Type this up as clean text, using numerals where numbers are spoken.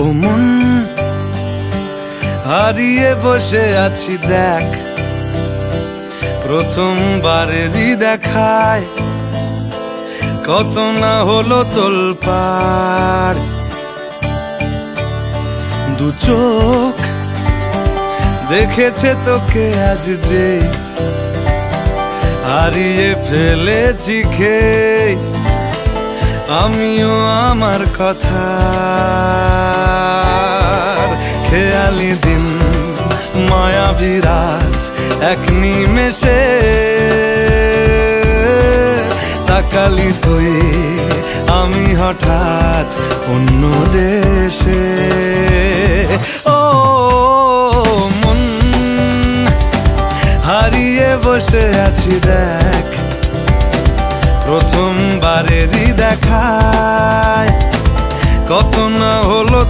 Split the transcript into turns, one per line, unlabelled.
ও মন, হারিয়ে বসে আছি দেখ, প্রথমবারেরই দেখায় কত না হলো তোলপাড়। দু চোখ দেখেছে তোকে আজ যে, হারিয়ে ফেলেছি খেয়ে আমিও আমার কথা। খেয়ালি দিন, মায়াবী রাত, এক নিমেষে তাকালি তুই আমি হঠাৎ অন্য দেশে। ও মন, হারিয়ে বসে আছি দেখ, প্রথমবারেরই দেখায় কত না হলো